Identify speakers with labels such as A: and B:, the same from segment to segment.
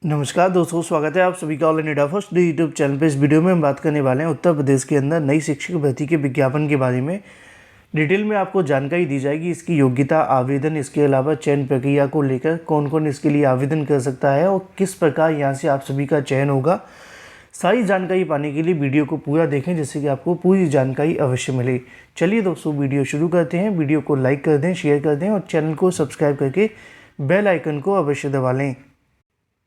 A: नमस्कार दोस्तों, स्वागत है आप सभी का all India first YouTube channel पे। इस वीडियो में हम बात करने वाले हैं उत्तर प्रदेश के अंदर नई शिक्षक भर्ती के विज्ञापन के बारे में। डिटेल में आपको जानकारी दी जाएगी, इसकी योग्यता, आवेदन, इसके अलावा चयन प्रक्रिया को लेकर कौन कौन इसके लिए आवेदन कर सकता है और किस प्रकार यहाँ से आप सभी का चयन होगा। सारी जानकारी पाने के लिए वीडियो को पूरा देखें जिससे कि आपको पूरी जानकारी अवश्य मिले। चलिए दोस्तों, वीडियो शुरू करते हैं। वीडियो को लाइक कर दें, शेयर कर दें और चैनल को सब्सक्राइब करके बेल आइकन को अवश्य दबा लें।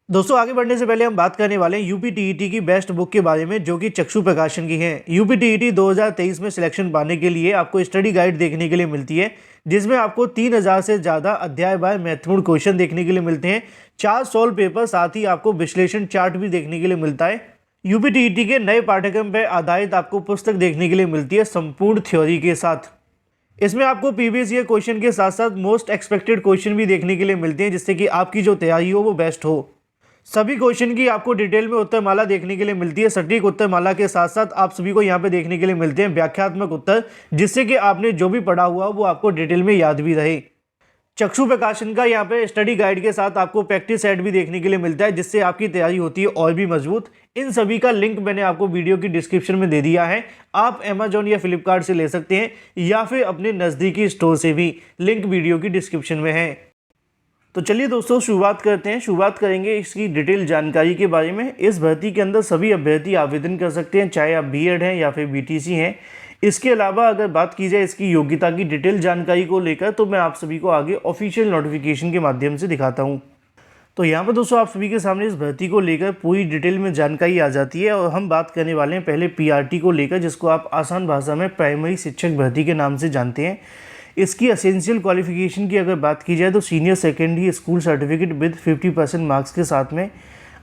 A: दोस्तों, आगे बढ़ने से पहले हम बात करने वाले हैं यूपी टीईटी की बेस्ट बुक के बारे में, जो कि चक्षु प्रकाशन की है। यूपी टीईटी 2023 में सिलेक्शन पाने के लिए आपको स्टडी गाइड देखने के लिए मिलती है, जिसमें आपको 3000 से ज़्यादा अध्याय बाय महत्वपूर्ण क्वेश्चन देखने के लिए मिलते हैं। 4 सॉल्व पेपर, साथ ही आपको विश्लेषण चार्ट भी देखने के लिए मिलता है। यूपी टीईटी के नए पाठ्यक्रम पर आधारित आपको पुस्तक देखने के लिए मिलती है संपूर्ण थ्योरी के साथ। इसमें आपको प्रीवियस ईयर क्वेश्चन के साथ साथ मोस्ट एक्सपेक्टेड क्वेश्चन भी देखने के लिए मिलते हैं, जिससे कि आपकी जो तैयारी हो वो बेस्ट हो। सभी क्वेश्चन की आपको डिटेल में उत्तरमाला देखने के लिए मिलती है। सटीक उत्तरमाला के साथ साथ आप सभी को यहाँ पे देखने के लिए मिलते हैं व्याख्यात्मक उत्तर, जिससे कि आपने जो भी पढ़ा हुआ वो आपको डिटेल में याद भी रहे। चक्षु प्रकाशन का यहाँ पे स्टडी गाइड के साथ आपको प्रैक्टिस सेट भी देखने के लिए मिलता है, जिससे आपकी तैयारी होती है और भी मजबूत। इन सभी का लिंक मैंने आपको वीडियो की डिस्क्रिप्शन में दे दिया है। आप अमेजॉन या फ्लिपकार्ट से ले सकते हैं या फिर अपने नज़दीकी स्टोर से भी, लिंक वीडियो की डिस्क्रिप्शन में है। तो चलिए दोस्तों, शुरुआत करते हैं। शुरुआत करेंगे इसकी डिटेल जानकारी के बारे में। इस भर्ती के अंदर सभी अभ्यर्थी आवेदन कर सकते हैं, चाहे आप बीएड हैं या फिर बीटीसी हैं। इसके अलावा अगर बात की जाए इसकी योग्यता की डिटेल जानकारी को लेकर, तो मैं आप सभी को आगे ऑफिशियल नोटिफिकेशन के माध्यम से दिखाता हूँ। तो यहाँ पर दोस्तों आप सभी के सामने इस भर्ती को लेकर पूरी डिटेल में जानकारी आ जाती है, और हम बात करने वाले हैं पहले पीआरटी को लेकर, जिसको आप आसान भाषा में प्राइमरी शिक्षक भर्ती के नाम से जानते हैं। इसकी एसेंशियल क्वालिफिकेशन की अगर बात की जाए तो senior secondary school certificate with 50% marks के साथ में,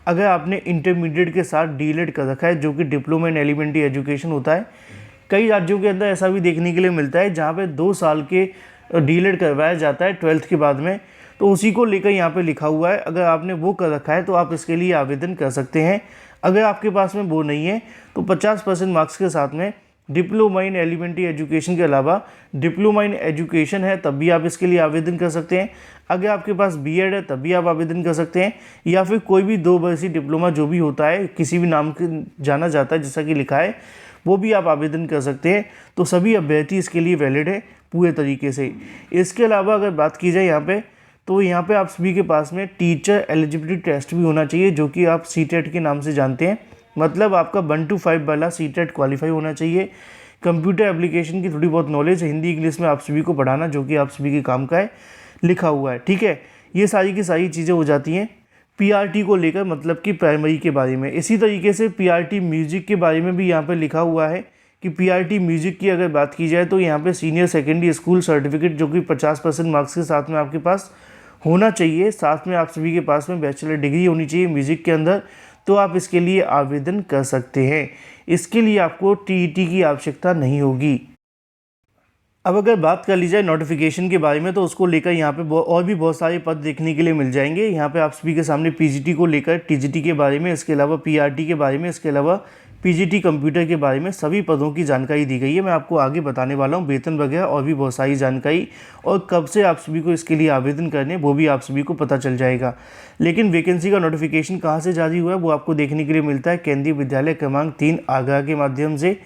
A: अगर आपने इंटरमीडिएट के साथ डीएलएड कर रखा है, जो कि डिप्लोमा इन एलिमेंट्री एजुकेशन होता है। कई राज्यों के अंदर ऐसा भी देखने के लिए मिलता है जहाँ पे 2 साल के डीएलएड करवाया जाता है 12th के बाद में, तो उसी को लेकर यहाँ पे लिखा हुआ है। अगर आपने वो कर रखा है तो आप इसके लिए आवेदन कर सकते हैं। अगर आपके पास में वो नहीं है तो 50% मार्क्स के साथ में डिप्लोमा इन एलिमेंट्री एजुकेशन के अलावा डिप्लोमा इन एजुकेशन है, तब भी आप इसके लिए आवेदन कर सकते हैं। अगर आपके पास बीएड है तब भी आप आवेदन कर सकते हैं, या फिर कोई भी 2 वर्षीय डिप्लोमा जो भी होता है, किसी भी नाम के जाना जाता है जैसा कि लिखा है, वो भी आप आवेदन कर सकते हैं। तो सभी अभ्यर्थी इसके लिए वैलिड है पूरे तरीके से। इसके अलावा अगर बात की जाए यहाँ पे, तो यहाँ पे आप सभी के पास में टीचर एलिजिबिलिटी टेस्ट भी होना चाहिए, जो कि आप सीटेट के नाम से जानते हैं। मतलब आपका 1 to 5 वाला सीटेट क्वालिफाई होना चाहिए। कंप्यूटर एप्लीकेशन की थोड़ी बहुत नॉलेज, हिंदी इंग्लिश में आप सभी को पढ़ाना, जो कि आप सभी के काम का है, लिखा हुआ है। ठीक है, ये सारी की सारी चीज़ें हो जाती हैं पीआरटी को लेकर, मतलब कि प्राइमरी के बारे में। इसी तरीके से पीआरटी म्यूजिक के बारे में भी यहाँ पर लिखा हुआ है कि पीआरटी म्यूजिक की अगर बात की जाए तो यहाँ पे सीनियर सेकेंडरी स्कूल सर्टिफिकेट, जो कि 50% मार्क्स के साथ में आपके पास होना चाहिए। साथ में आप सभी के पास में बैचलर डिग्री होनी चाहिए म्यूजिक के अंदर, तो आप इसके लिए आवेदन कर सकते हैं। इसके लिए आपको टीईटी की आवश्यकता नहीं होगी। अब अगर बात कर ली जाए नोटिफिकेशन के बारे में, तो उसको लेकर यहाँ पे और भी बहुत सारे पद देखने के लिए मिल जाएंगे। यहाँ पे आप सभी के सामने पीजीटी को लेकर, टीजीटी के बारे में, इसके अलावा पीआरटी के बारे में, इसके अलावा पीजीटी कंप्यूटर के बारे में सभी पदों की जानकारी दी गई है। मैं आपको आगे बताने वाला हूँ वेतन वगैरह और भी बहुत सारी जानकारी, और कब से आप सभी को इसके लिए आवेदन करने वो भी आप सभी को पता चल जाएगा। लेकिन वैकेंसी का नोटिफिकेशन कहाँ से जारी हुआ है वो आपको देखने के लिए मिलता है केंद्रीय विद्यालय क्रमांक 3 आगरा के माध्यम से।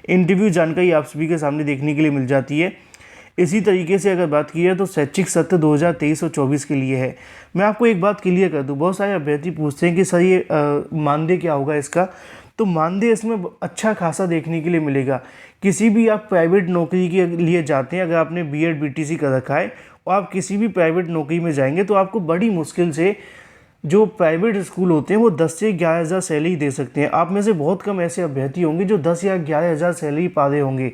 A: इंटरव्यू जानकारी आप सभी के सामने देखने के लिए मिल जाती है। इसी तरीके से अगर बात की जाए तो शैक्षिक सत्र 2023 और 24 के लिए है। मैं आपको एक बात क्लियर कर दूँ, बहुत सारे अभ्यर्थी पूछते हैं कि सर ये मानदेय क्या होगा इसका। तो मानदेय इसमें अच्छा खासा देखने के लिए मिलेगा। किसी भी आप प्राइवेट नौकरी के लिए जाते हैं, अगर आपने बीएड बीटीसी कर रखा है और आप किसी भी प्राइवेट नौकरी में जाएंगे, तो आपको बड़ी मुश्किल से जो प्राइवेट स्कूल होते हैं वो 10 से 11 हज़ार सैलरी दे सकते हैं। आप में से बहुत कम ऐसे अभ्यर्थी होंगे जो 10 या 11 हज़ार सैलरी पा रहे होंगे,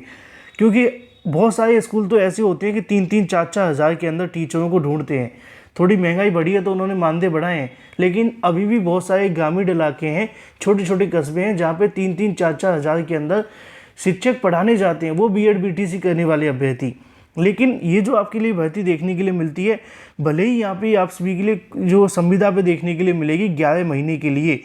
A: क्योंकि बहुत सारे स्कूल तो ऐसे होते हैं कि 3-3, 4-4 हज़ार के अंदर टीचरों को ढूंढते हैं। थोड़ी महंगाई बढ़ी है तो उन्होंने मानदेय बढ़ाए हैं, लेकिन अभी भी बहुत सारे ग्रामीण इलाके हैं, छोटे छोटे कस्बे हैं, जहाँ पे 3-3, 4-4 हज़ार के अंदर शिक्षक पढ़ाने जाते हैं, वो बीएड बीटीसी करने वाले अभ्यर्थी। लेकिन ये जो आपके लिए भर्ती देखने के लिए मिलती है, भले ही यहाँ पे आप सभी के लिए जो संविदा पे देखने के लिए मिलेगी 11 महीने के लिए,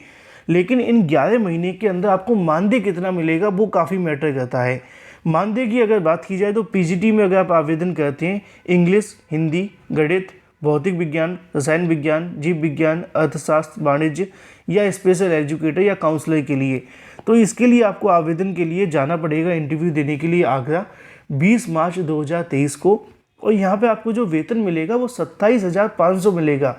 A: लेकिन इन 11 महीने के अंदर आपको मानदेय कितना मिलेगा वो काफ़ी मैटर करता है। मानदेय की अगर बात की जाए तो पीजीटी में अगर आप आवेदन करते हैं, इंग्लिश, हिंदी, गणित, भौतिक विज्ञान, रसायन विज्ञान, जीव विज्ञान, अर्थशास्त्र, वाणिज्य या स्पेशल एजुकेटर या काउंसलर के लिए। तो इसके लिए आपको आवेदन के लिए जाना पड़ेगा इंटरव्यू देने के लिए आगरा 20 मार्च 2023 को। और यहाँ पे आपको जो वेतन मिलेगा वो 27,500 मिलेगा।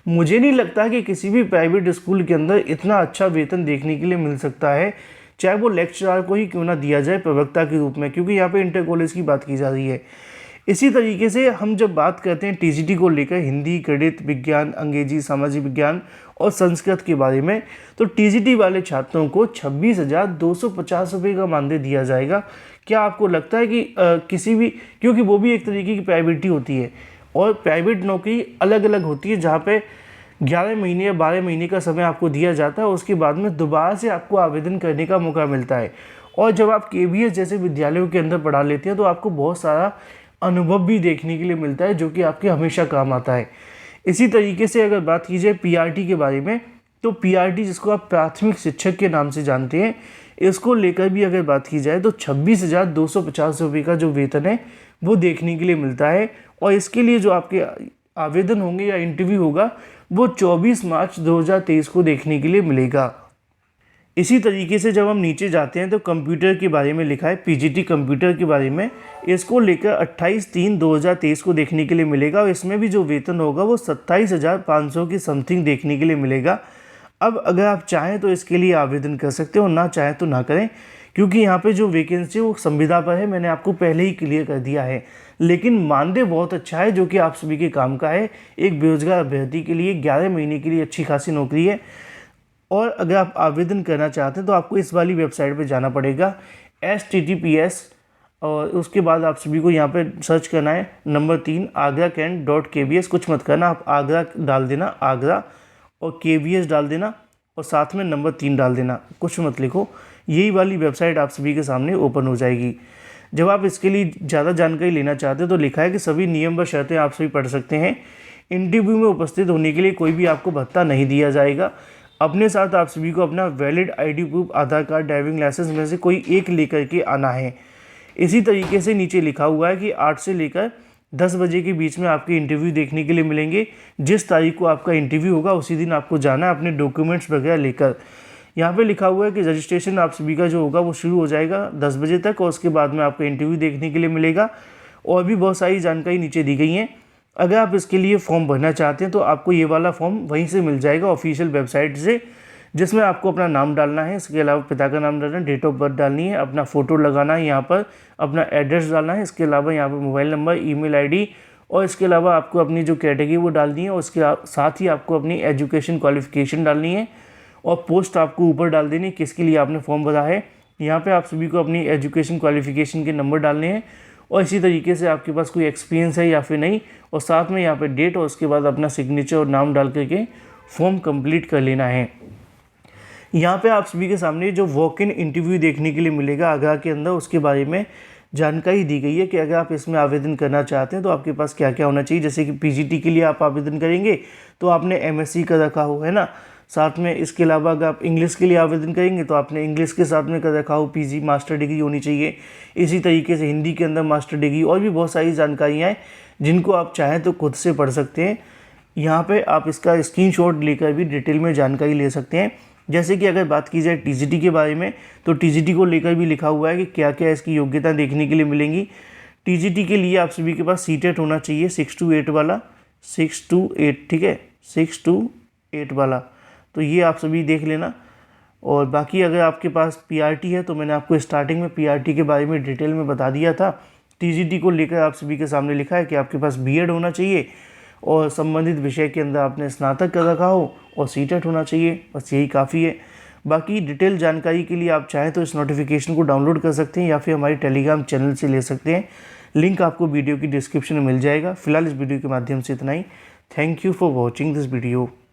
A: मुझे नहीं लगता कि किसी भी प्राइवेट स्कूल के अंदर इतना अच्छा वेतन देखने के लिए मिल सकता है, चाहे वो लेक्चरर को ही क्यों ना दिया जाए प्रवक्ता के रूप में, क्योंकि यहाँ पे इंटर कॉलेज की बात की जा रही है। इसी तरीके से हम जब बात करते हैं टीजीटी को लेकर हिंदी, गणित, विज्ञान, अंग्रेजी, सामाजिक विज्ञान और संस्कृत के बारे में, तो टीजीटी वाले छात्रों को 26,250 रुपये का मानदेय दिया जाएगा। क्या आपको लगता है कि किसी भी, क्योंकि वो भी एक तरीके की प्राइवेट ही होती है और प्राइवेट नौकरी अलग अलग होती है जहाँ पे 11 महीने या 12 महीने का समय आपको दिया जाता है, उसके बाद में दोबारा से आपको आवेदन करने का मौका मिलता है। और जब आप केवीएस जैसे विद्यालयों के अंदर पढ़ा लेते हैं तो आपको बहुत सारा अनुभव भी देखने के लिए मिलता है, जो कि आपके हमेशा काम आता है। इसी तरीके से अगर बात की जाए पीआरटी के बारे में, तो पीआरटी जिसको आप प्राथमिक शिक्षक के नाम से जानते हैं, इसको लेकर भी अगर बात की जाए तो 26,250 रुपये का जो वेतन है वो देखने के लिए मिलता है। और इसके लिए जो आपके आवेदन होंगे या इंटरव्यू होगा वो 24 मार्च 2023 को देखने के लिए मिलेगा। इसी तरीके से जब हम नीचे जाते हैं तो कंप्यूटर के बारे में लिखा है, पीजीटी कंप्यूटर के बारे में, इसको लेकर 28/3/2023 को देखने के लिए मिलेगा। और इसमें भी जो वेतन होगा वो 27,500 की समथिंग देखने के लिए मिलेगा। अब अगर आप चाहें तो इसके लिए आवेदन कर सकते हो, ना चाहें तो ना करें, क्योंकि यहाँ पे जो वैकेंसी वो संविदा पर है, मैंने आपको पहले ही क्लियर कर दिया है। लेकिन मानदेय बहुत अच्छा है, जो कि आप सभी के काम का है। एक बेरोजगार अभ्यर्थी के लिए 11 महीने के लिए अच्छी खासी नौकरी है। और अगर आप आवेदन करना चाहते हैं तो आपको इस वाली वेबसाइट पे जाना पड़ेगा, https, और उसके बाद आप सभी को यहाँ पे सर्च करना है नंबर 3 agra.kbs। कुछ मत करना, आप आगरा डाल देना, आगरा और KBS डाल देना और साथ में नंबर 3 डाल देना, कुछ मत लिखो। यही वाली वेबसाइट आप सभी के सामने ओपन हो जाएगी। जब आप इसके लिए ज़्यादा जानकारी लेना चाहते हैं तो लिखा है कि सभी नियम व शर्तें आप सभी पढ़ सकते हैं। इंटरव्यू में उपस्थित होने के लिए कोई भी आपको भत्ता नहीं दिया जाएगा। अपने साथ आप सभी को अपना वैलिड आईडी प्रूफ, आधार कार्ड, ड्राइविंग लाइसेंस में से कोई एक लेकर के आना है। इसी तरीके से नीचे लिखा हुआ है कि 8 से लेकर 10 बजे के बीच में आपके इंटरव्यू देखने के लिए मिलेंगे। जिस तारीख को आपका इंटरव्यू होगा उसी दिन आपको जाना है अपने डॉक्यूमेंट्स वगैरह लेकर। यहाँ पे लिखा हुआ है कि रजिस्ट्रेशन आप सभी का जो होगा वो शुरू हो जाएगा 10 बजे तक और उसके बाद में आपका इंटरव्यू देखने के लिए मिलेगा। और भी बहुत सारी जानकारी नीचे दी गई हैं। अगर आप इसके लिए फॉर्म भरना चाहते हैं तो आपको ये वाला फॉर्म वहीं से मिल जाएगा ऑफिशियल वेबसाइट से, जिसमें आपको अपना नाम डालना है, इसके अलावा पिता का नाम डालना है, डेट ऑफ बर्थ डालनी है, अपना फ़ोटो लगाना है, यहाँ पर अपना एड्रेस डालना है, इसके अलावा यहाँ पर मोबाइल नंबर, ईमेल आईडी, और इसके अलावा आपको अपनी जो कैटेगरी वो डालनी है। और उसके साथ ही आपको अपनी एजुकेशन क्वालिफिकेशन डालनी है और पोस्ट आपको ऊपर डाल देनी है किसके लिए आपने फॉर्म भरा है। यहाँ पे आप सभी को अपनी एजुकेशन क्वालिफिकेशन के नंबर डालने हैं और इसी तरीके से आपके पास कोई एक्सपीरियंस है या फिर नहीं, और साथ में यहाँ पे डेट और उसके बाद अपना सिग्नेचर और नाम डाल करके फॉर्म कंप्लीट कर लेना है। यहाँ पे आप सभी के सामने जो वॉक इन इंटरव्यू देखने के लिए मिलेगा आगरा के अंदर, उसके बारे में जानकारी दी गई है कि अगर आप इसमें आवेदन करना चाहते हैं तो आपके पास क्या क्या होना चाहिए। जैसे कि पीजीटी के लिए आप आवेदन करेंगे तो आपने एमएससी का रखा हो, है ना। साथ में इसके अलावा अगर आप इंग्लिश के लिए आवेदन करेंगे तो आपने इंग्लिश के साथ में कर रखा हो, पीजी मास्टर डिग्री होनी चाहिए। इसी तरीके से हिंदी के अंदर मास्टर डिग्री, और भी बहुत सारी जानकारियाँ हैं जिनको आप चाहें तो खुद से पढ़ सकते हैं। यहाँ पे आप इसका स्क्रीनशॉट लेकर भी डिटेल में जानकारी ले सकते हैं। जैसे कि अगर बात की जाए टीजीटी के बारे में, तो टीजीटी को लेकर भी लिखा हुआ है कि क्या क्या इसकी योग्यता देखने के लिए मिलेंगी। टीजीटी के लिए आप सभी के पास सीटेट होना चाहिए 6 to 8 वाला, 6 to 8, ठीक है, 6 to 8 वाला, तो ये आप सभी देख लेना। और बाकी अगर आपके पास पीआरटी है तो मैंने आपको स्टार्टिंग में पीआरटी के बारे में डिटेल में बता दिया था। टीजीटी को लेकर आप सभी के सामने लिखा है कि आपके पास बीएड होना चाहिए और संबंधित विषय के अंदर आपने स्नातक कर रखा हो और सीटेट होना चाहिए, बस यही काफ़ी है। बाकी डिटेल जानकारी के लिए आप चाहें तो इस नोटिफिकेशन को डाउनलोड कर सकते हैं या फिर हमारे टेलीग्राम चैनल से ले सकते हैं। लिंक आपको वीडियो की डिस्क्रिप्शन में मिल जाएगा। फिलहाल इस वीडियो के माध्यम से इतना ही। Thank you for watching this video.